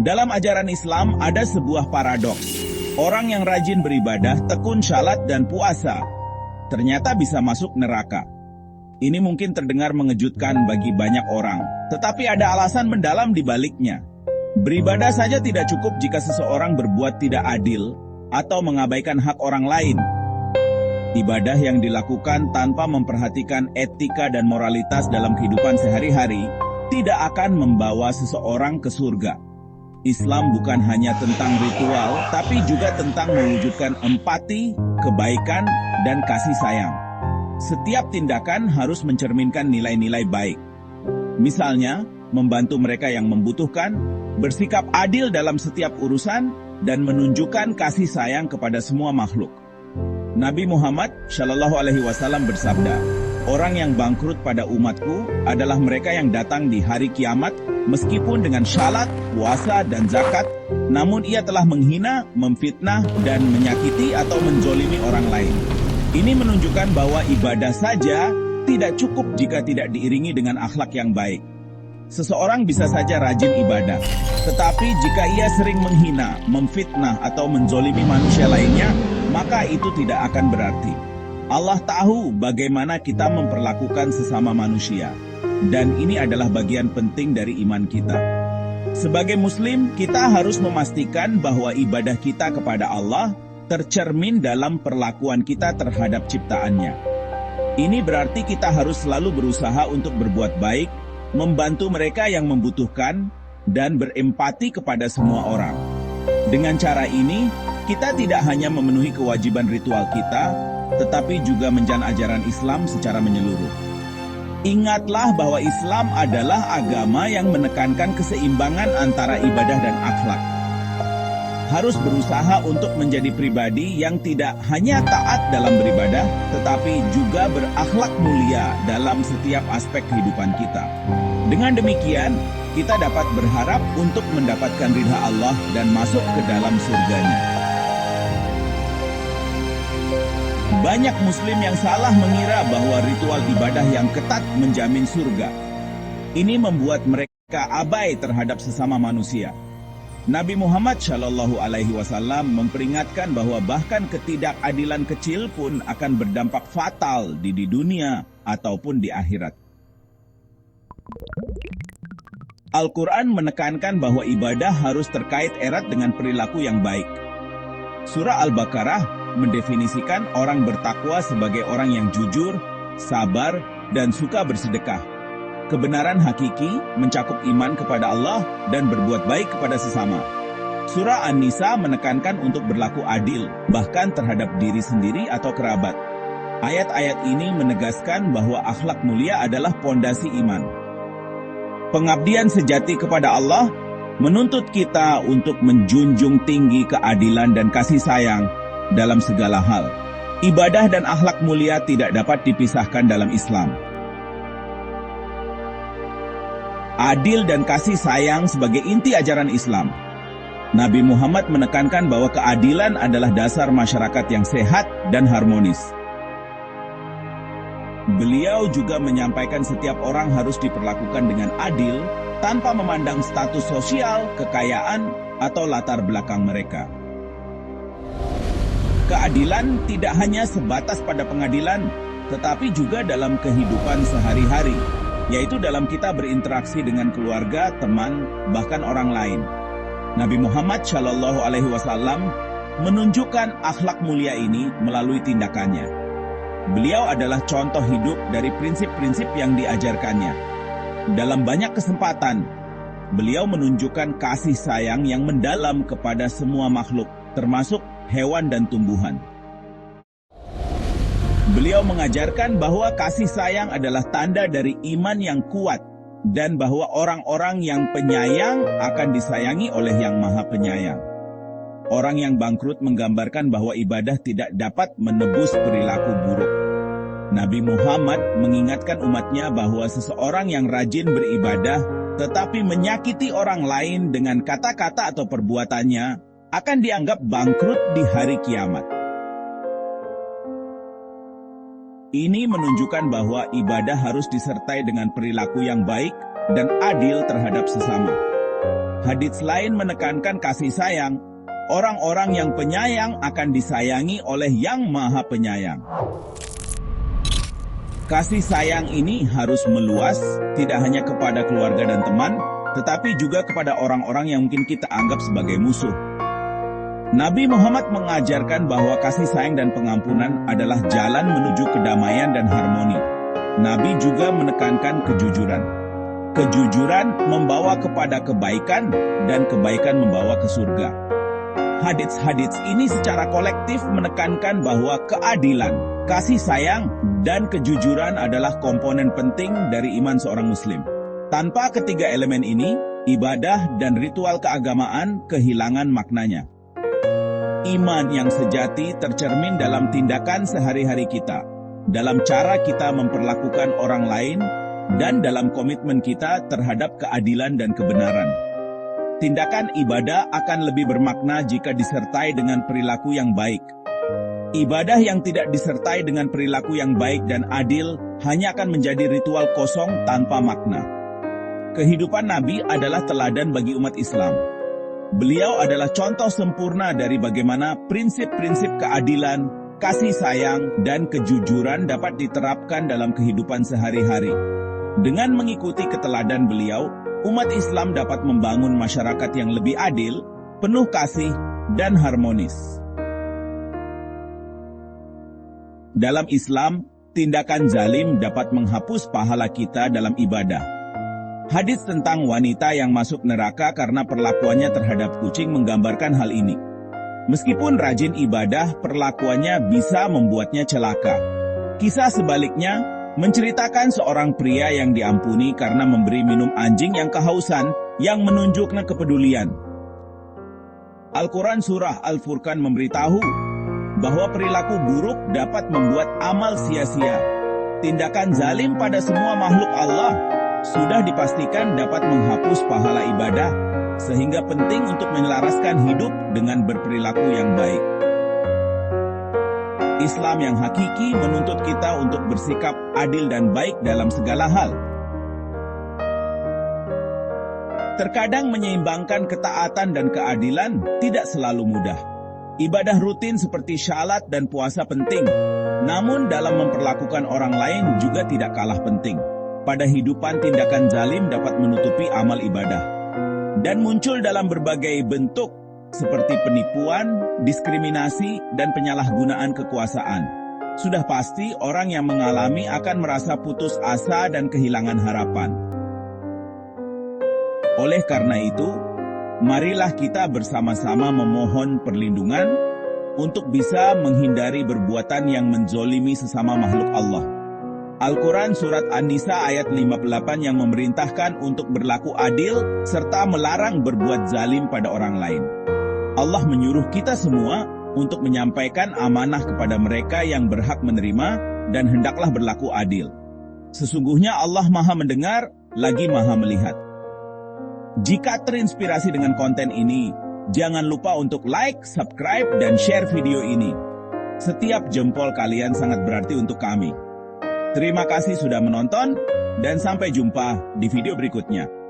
Dalam ajaran Islam ada sebuah paradoks. Orang yang rajin beribadah, tekun syalat dan puasa, ternyata bisa masuk neraka. Ini mungkin terdengar mengejutkan bagi banyak orang, tetapi ada alasan mendalam di baliknya. Beribadah saja tidak cukup jika seseorang berbuat tidak adil atau mengabaikan hak orang lain. Ibadah yang dilakukan tanpa memperhatikan etika dan moralitas dalam kehidupan sehari-hari tidak akan membawa seseorang ke surga. Islam bukan hanya tentang ritual, tapi juga tentang mewujudkan empati, kebaikan, dan kasih sayang. Setiap tindakan harus mencerminkan nilai-nilai baik. Misalnya, membantu mereka yang membutuhkan, bersikap adil dalam setiap urusan, dan menunjukkan kasih sayang kepada semua makhluk. Nabi Muhammad SAW bersabda, "Orang yang bangkrut pada umatku adalah mereka yang datang di hari kiamat meskipun dengan syalat, puasa, dan zakat, namun ia telah menghina, memfitnah, dan menyakiti atau menzolimi orang lain." Ini menunjukkan bahwa ibadah saja tidak cukup jika tidak diiringi dengan akhlak yang baik. Seseorang bisa saja rajin ibadah, tetapi jika ia sering menghina, memfitnah, atau menzolimi manusia lainnya, maka itu tidak akan berarti. Allah tahu bagaimana kita memperlakukan sesama manusia, dan ini adalah bagian penting dari iman kita. Sebagai Muslim, kita harus memastikan bahwa ibadah kita kepada Allah tercermin dalam perlakuan kita terhadap ciptaannya. Ini berarti kita harus selalu berusaha untuk berbuat baik, membantu mereka yang membutuhkan, dan berempati kepada semua orang. Dengan cara ini, kita tidak hanya memenuhi kewajiban ritual kita, tetapi juga menjalankan ajaran Islam secara menyeluruh. Ingatlah bahwa Islam adalah agama yang menekankan keseimbangan antara ibadah dan akhlak. Harus berusaha untuk menjadi pribadi yang tidak hanya taat dalam beribadah, tetapi juga berakhlak mulia dalam setiap aspek kehidupan kita. Dengan demikian, kita dapat berharap untuk mendapatkan ridha Allah dan masuk ke dalam surganya. Banyak Muslim yang salah mengira bahwa ritual ibadah yang ketat menjamin surga. Ini membuat mereka abai terhadap sesama manusia. Nabi Muhammad SAW memperingatkan bahwa bahkan ketidakadilan kecil pun akan berdampak fatal di dunia ataupun di akhirat. Al-Quran menekankan bahwa ibadah harus terkait erat dengan perilaku yang baik. Surah Al-Baqarah mendefinisikan orang bertakwa sebagai orang yang jujur, sabar, dan suka bersedekah. Kebenaran hakiki mencakup iman kepada Allah dan berbuat baik kepada sesama. Surah An-Nisa menekankan untuk berlaku adil, bahkan terhadap diri sendiri atau kerabat. Ayat-ayat ini menegaskan bahwa akhlak mulia adalah pondasi iman. Pengabdian sejati kepada Allah menuntut kita untuk menjunjung tinggi keadilan dan kasih sayang dalam segala hal. Ibadah dan akhlak mulia tidak dapat dipisahkan dalam Islam. Adil dan kasih sayang sebagai inti ajaran Islam. Nabi Muhammad menekankan bahwa keadilan adalah dasar masyarakat yang sehat dan harmonis. Beliau juga menyampaikan setiap orang harus diperlakukan dengan adil tanpa memandang status sosial, kekayaan, atau latar belakang mereka. Keadilan tidak hanya sebatas pada pengadilan, tetapi juga dalam kehidupan sehari-hari, yaitu dalam kita berinteraksi dengan keluarga, teman, bahkan orang lain. Nabi Muhammad SAW menunjukkan akhlak mulia ini melalui tindakannya. Beliau adalah contoh hidup dari prinsip-prinsip yang diajarkannya. Dalam banyak kesempatan, beliau menunjukkan kasih sayang yang mendalam kepada semua makhluk, termasuk hewan dan tumbuhan. Beliau mengajarkan bahwa kasih sayang adalah tanda dari iman yang kuat dan bahwa orang-orang yang penyayang akan disayangi oleh Yang Maha Penyayang. Orang yang bangkrut menggambarkan bahwa ibadah tidak dapat menebus perilaku buruk. Nabi Muhammad mengingatkan umatnya bahwa seseorang yang rajin beribadah tetapi menyakiti orang lain dengan kata-kata atau perbuatannya akan dianggap bangkrut di hari kiamat. Ini menunjukkan bahwa ibadah harus disertai dengan perilaku yang baik dan adil terhadap sesama. Hadits lain menekankan kasih sayang. Orang-orang yang penyayang akan disayangi oleh Yang Maha Penyayang. Kasih sayang ini harus meluas, tidak hanya kepada keluarga dan teman, tetapi juga kepada orang-orang yang mungkin kita anggap sebagai musuh. Nabi Muhammad mengajarkan bahwa kasih sayang dan pengampunan adalah jalan menuju kedamaian dan harmoni. Nabi juga menekankan kejujuran. Kejujuran membawa kepada kebaikan, dan kebaikan membawa ke surga. Hadits-hadits ini secara kolektif menekankan bahwa keadilan, kasih sayang, dan kejujuran adalah komponen penting dari iman seorang muslim. Tanpa ketiga elemen ini, ibadah dan ritual keagamaan kehilangan maknanya. Iman yang sejati tercermin dalam tindakan sehari-hari kita, dalam cara kita memperlakukan orang lain, dan dalam komitmen kita terhadap keadilan dan kebenaran. Tindakan ibadah akan lebih bermakna jika disertai dengan perilaku yang baik. Ibadah yang tidak disertai dengan perilaku yang baik dan adil hanya akan menjadi ritual kosong tanpa makna. Kehidupan Nabi adalah teladan bagi umat Islam. Beliau adalah contoh sempurna dari bagaimana prinsip-prinsip keadilan, kasih sayang, dan kejujuran dapat diterapkan dalam kehidupan sehari-hari. Dengan mengikuti keteladan beliau, umat Islam dapat membangun masyarakat yang lebih adil, penuh kasih, dan harmonis. Dalam Islam, tindakan zalim dapat menghapus pahala kita dalam ibadah. Hadits tentang wanita yang masuk neraka karena perlakuannya terhadap kucing menggambarkan hal ini. Meskipun rajin ibadah, perlakuannya bisa membuatnya celaka. Kisah sebaliknya menceritakan seorang pria yang diampuni karena memberi minum anjing yang kehausan, yang menunjukkan kepedulian. Al-Quran Surah Al-Furqan memberitahu bahwa perilaku buruk dapat membuat amal sia-sia. Tindakan zalim pada semua makhluk Allah sudah dipastikan dapat menghapus pahala ibadah, sehingga penting untuk menyelaraskan hidup dengan berperilaku yang baik. Islam yang hakiki menuntut kita untuk bersikap adil dan baik dalam segala hal. Terkadang menyeimbangkan ketaatan dan keadilan tidak selalu mudah. Ibadah rutin seperti syalat dan puasa penting, namun dalam memperlakukan orang lain juga tidak kalah penting. Pada hidupan, tindakan zalim dapat menutupi amal ibadah dan muncul dalam berbagai bentuk, seperti penipuan, diskriminasi, dan penyalahgunaan kekuasaan. Sudah pasti orang yang mengalami akan merasa putus asa dan kehilangan harapan. Oleh karena itu, marilah kita bersama-sama memohon perlindungan untuk bisa menghindari perbuatan yang menzolimi sesama makhluk Allah. Al-Quran Surat An-Nisa ayat 58 yang memerintahkan untuk berlaku adil serta melarang berbuat zalim pada orang lain. Allah menyuruh kita semua untuk menyampaikan amanah kepada mereka yang berhak menerima dan hendaklah berlaku adil. Sesungguhnya Allah Maha Mendengar, lagi Maha Melihat. Jika terinspirasi dengan konten ini, jangan lupa untuk like, subscribe, dan share video ini. Setiap jempol kalian sangat berarti untuk kami. Terima kasih sudah menonton, dan sampai jumpa di video berikutnya.